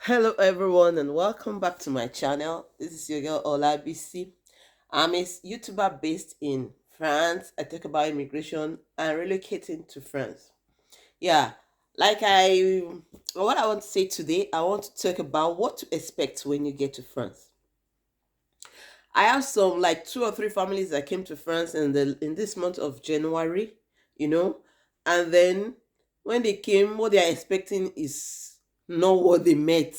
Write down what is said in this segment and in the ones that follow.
Hello everyone and welcome back to my channel. This is your girl Olabisi. I'm a YouTuber based in France. I talk about immigration and relocating to France. Yeah, like I what I want to say today, I want to talk about what to expect when you get to France. I have some like two or three families that came to France in this month of January, you know, and then when they came, what they are expecting is not what they met.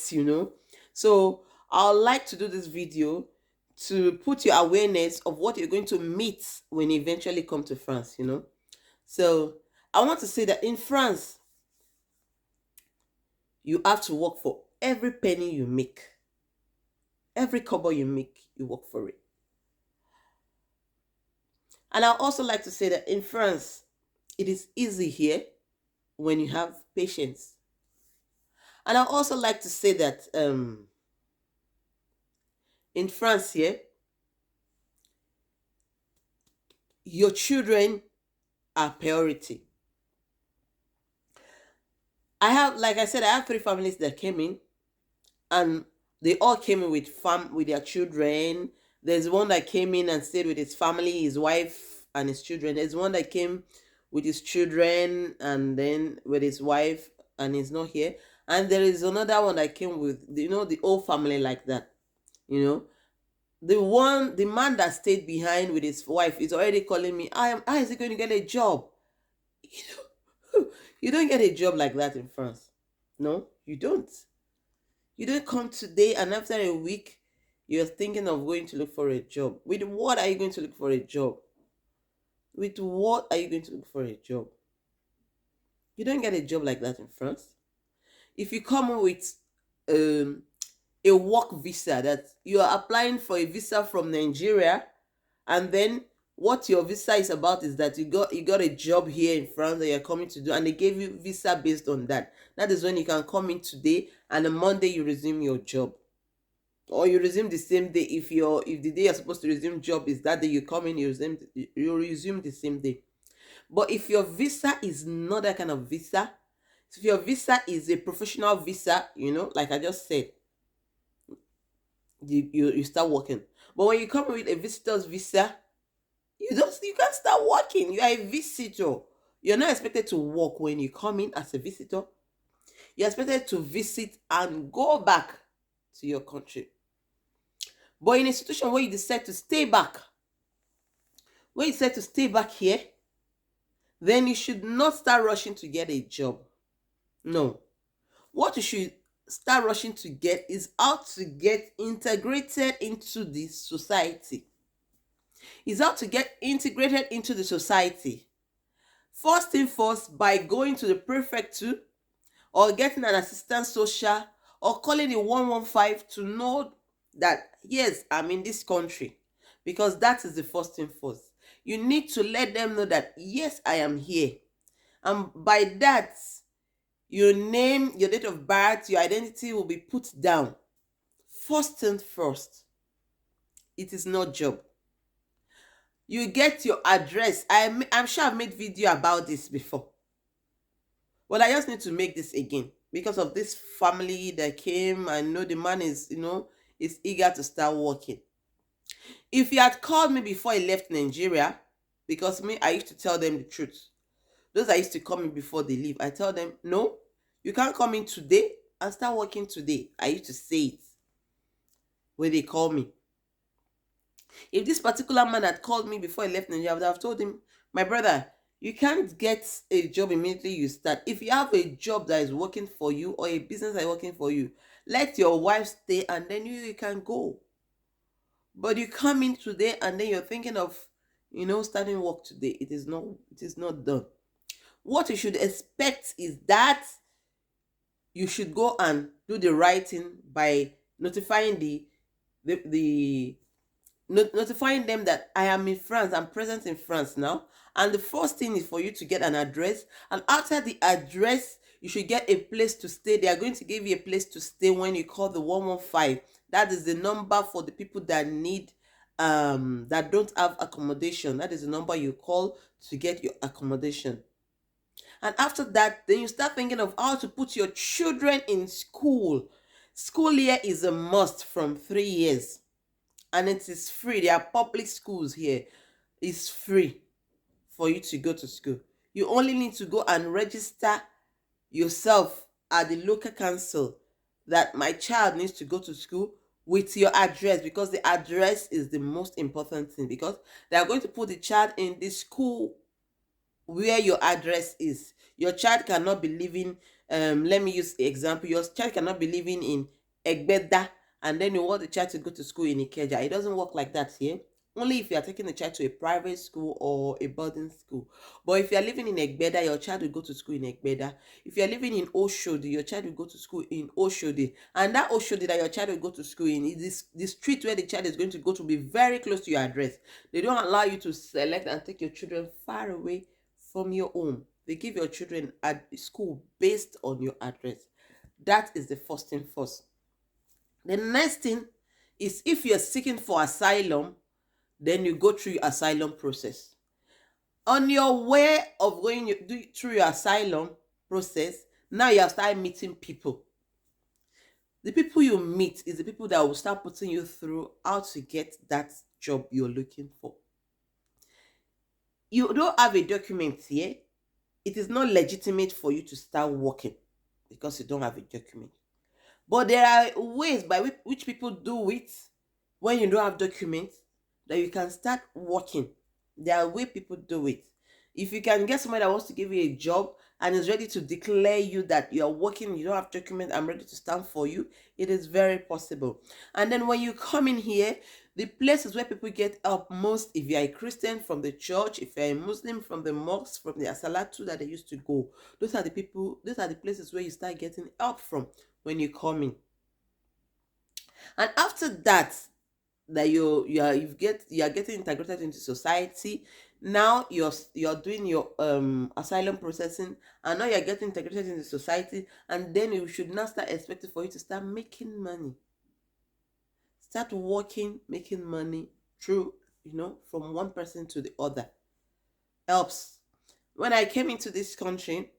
So I'd like to do this video to put your awareness of what you're going to meet when you eventually come to France. So I want to say that in France, you have to work for every penny you make. Every kobo you make, you work for it. And I also like to say that in France, it is easy here when you have patience. And I also like to say that in France here, your children are priority. Like I said, I have three families that came in, and they all came in with their children. There's one that came in and stayed with his family, his wife and his children. There's one that came with his children and then with his wife and he's not here. And there is another one that came with the whole family like that. You know, the man that stayed behind with his wife is already calling me. How is he going to get a job? You know, you don't get a job like that in France. No, you don't. You don't come today and after a week, you're thinking of going to look for a job. With what are you going to look for a job? With what are you going to look for a job? You don't get a job like that in France. If you come with um, a work visa, that you are applying for a visa from Nigeria, and then what your visa is about is that you got a job here in France that you're coming to do, and they gave you visa based on that. That is when you can come in today, and on Monday you resume your job, or you resume the same day. If the day you're supposed to resume job is that day, you come in, you resume the same day. But if your visa is not that kind of visa, if your visa is a professional visa, like I just said, you start working. But when you come with a visitor's visa, you can't start working. You are a visitor. You're not expected to work when you come in as a visitor. You're expected to visit and go back to your country. But in a situation where you decide to stay back, when you decide to stay back here, then you should not start rushing to get a job. No. What you should start rushing to get is how to get integrated into the society. Is how to get integrated into the society. First thing first, by going to the prefecture or getting an assistant social or calling the 115 to know that yes, I'm in this country, because that is the first thing first. You need to let them know that yes, I am here, and by that, your name, your date of birth, your identity will be put down. First thing first. It is not job. You get your address. I'm sure I've made video about this before, but I just need to make this again because of this family that came. I know the man is eager to start working. If he had called me before he left Nigeria, because me, I used to tell them the truth. Those that used to call me before they leave, I tell them, no, you can't come in today and start working today. I used to say it when they call me. If this particular man had called me before he left Nigeria, I would have told him, my brother, you can't get a job immediately you start. If you have a job that is working for you or a business that is working for you, let your wife stay and then you can go. But you come in today and then you're thinking of, starting work today. It is not done. What you should expect is that you should go and do the right thing by notifying the notifying them that I am in France, I'm present in France now. And the first thing is for you to get an address. And after the address, you should get a place to stay. They are going to give you a place to stay when you call the 115. That is the number for the people that need that don't have accommodation. That is the number you call to get your accommodation. And after that, then you start thinking of how to put your children in school. School year is a must from 3 years, and it is free. There are public schools here. It's free for you to go to school. You only need to go and register yourself at the local council that my child needs to go to school with your address, because the address is the most important thing, because they are going to put the child in the school where your address is. Your child cannot be living, let me use the example, your child cannot be living in Egbeda and then you want the child to go to school in Ikeja. It doesn't work like that here. Only if you are taking the child to a private school or a boarding school. But if you are living in Egbeda, your child will go to school in Egbeda. If you are living in Oshodi, your child will go to school in Oshodi. And that Oshodi that your child will go to school in is the street where the child is going to go to be very close to your address. They don't allow you to select and take your children far away from your home. They give your children at school based on your address. That is the first thing first. The next thing is, if you're seeking for asylum, then you go through your asylum process. On your way of going through your asylum process, now you have started meeting people. The people you meet is the people that will start putting you through how to get that job you're looking for. You don't have a document here, it is not legitimate for you to start working because you don't have a document. But there are ways by which people do it when you don't have documents, that you can start working. There are ways people do it. If you can get somebody that wants to give you a job and is ready to declare you that you are working, you don't have documents, I'm ready to stand for you, it is very possible. And then when you come in here, the places where people get help most, if you are a Christian, from the church, if you're a Muslim, from the mosques, from the Asalatu that they used to go, those are the places where you start getting help from when you come in. And after that, that you are getting integrated into society. Now you're doing your asylum processing, and now you're getting integrated into society, and then you should now start expecting for you to start making money. Start working, making money through, from one person to the other. Helps. When I came into this country,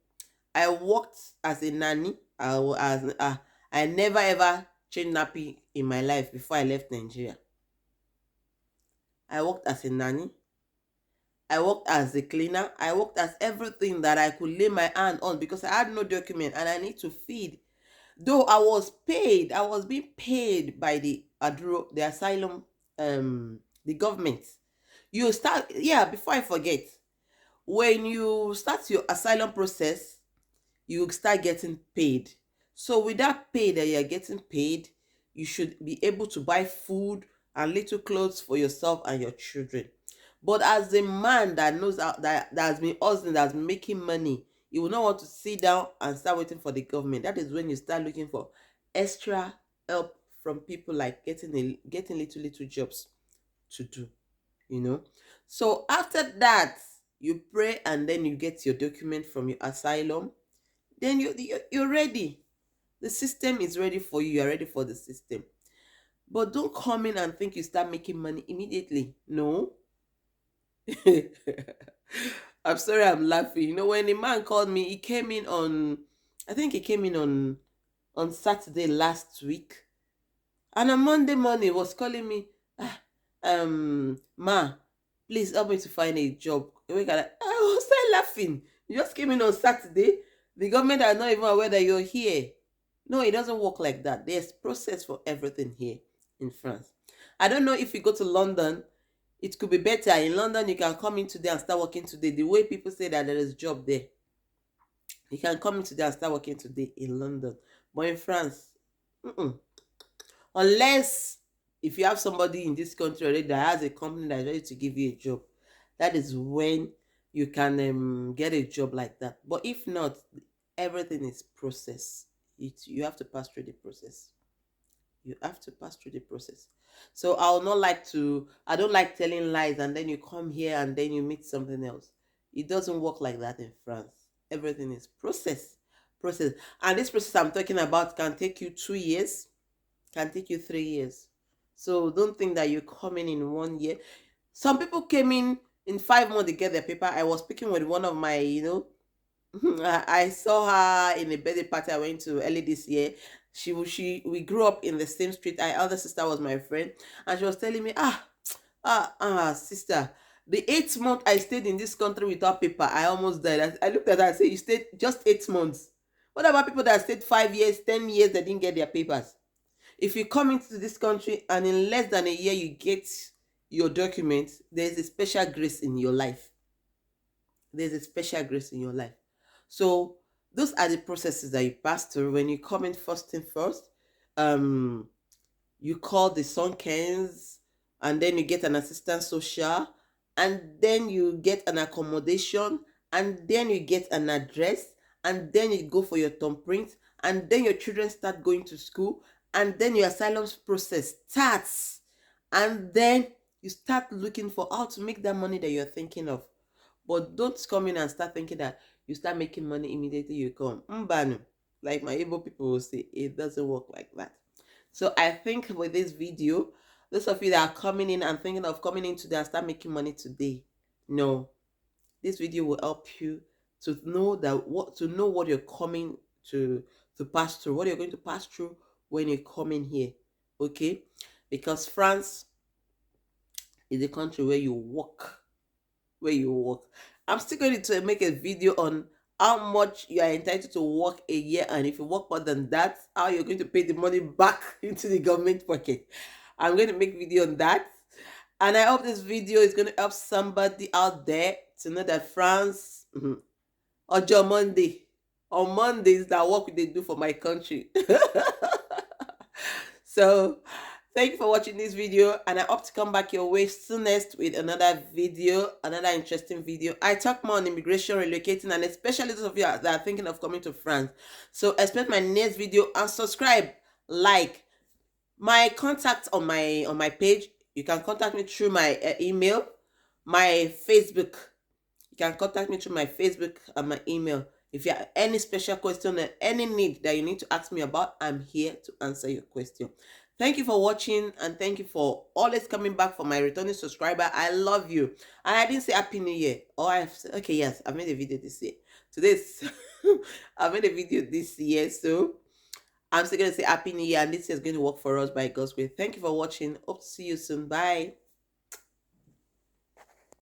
I worked as a nanny. I never ever changed nappy in my life before I left Nigeria. I worked as a nanny. I worked as a cleaner. I worked as everything that I could lay my hand on, because I had no document and I need to feed. Though I was being paid by the Adro, the asylum, the government. You start, yeah, before I forget, when you start your asylum process, you start getting paid. So with that pay that you're getting paid, you should be able to buy food and little clothes for yourself and your children. But as a man that knows that has been hustling, that's making money, you will not want to sit down and start waiting for the government. That is when you start looking for extra help from people, like getting little jobs to do. So after that, you pray and then you get your document from your asylum. Then you're ready. The system is ready for you. You're ready for the system. But don't come in and think you start making money immediately. No. I'm sorry, I'm laughing. When a man called me, he came in on, I think he came in on Saturday last week. And on Monday morning, he was calling me, ma, please help me to find a job. I was still laughing. You just came in on Saturday. The government are not even aware that you're here. No, it doesn't work like that. There's process for everything here in France. I don't know if you go to London, it could be better. In London, you can come in today and start working today. The way people say that there is job there, you can come in today and start working today in London. But in France, unless if you have somebody in this country already that has a company that is ready to give you a job, that is when you can get a job like that. But if not, everything is process. You have to pass through the process. You have to pass through the process. So I don't like telling lies and then you come here and then you meet something else. It doesn't work like that in France. Everything is process. And this process I'm talking about can take you 2 years, can take you 3 years. So don't think that you're coming in 1 year. Some people came in 5 months to get their paper. I was speaking with one of my, I saw her in a birthday party I went to early this year. We grew up in the same street. My other sister was my friend, and she was telling me, sister, the 8 month I stayed in this country without paper, I almost died. I looked at her and said, you stayed just 8 months. What about people that stayed 5 years, 10 years, they didn't get their papers? If you come into this country and in less than a year you get your documents, there's a special grace in your life. There's a special grace in your life. So those are the processes that you pass through when you come in. First thing first, um you call the Sonkens, and then you get an assistant social, and then you get an accommodation, and then you get an address, and then you go for your thumbprint, and then your children start going to school, and then your asylum process starts, and then you start looking for how to make that money that you're thinking of. But don't come in and start thinking that you start making money immediately you come. Mbanu. Like my Igbo people will say, it doesn't work like that. So I think with this video, those of you that are coming in and thinking of coming in today and start making money today, no, this video will help you to know what you're coming to pass through, what you're going to pass through when you come in here. Okay? Because France is a country where you work, I'm still going to make a video on how much you are entitled to work a year, and if you work more than that, how you're going to pay the money back into the government pocket. I'm going to make video on that, and I hope this video is going to help somebody out there to know that France, on Monday, on Mondays, that work they do for my country. So thank you for watching this video, and I hope to come back your way soonest with another video, another interesting video. I talk more on immigration, relocating, and especially those of you that are thinking of coming to France. So expect my next video, and subscribe, like. My contact on my page, you can contact me through my email, my Facebook. You can contact me through my Facebook and my email. If you have any special question or any need that you need to ask me about, I'm here to answer your question. Thank you for watching, and thank you for always coming back for my returning subscriber. I love you. And I didn't say Happy New Year. Oh, I've said, okay, yes, I made a video this year. Today's I made a video this year, so I'm still going to say Happy New Year, and this year is going to work for us by God's grace. Thank you for watching. Hope to see you soon. Bye.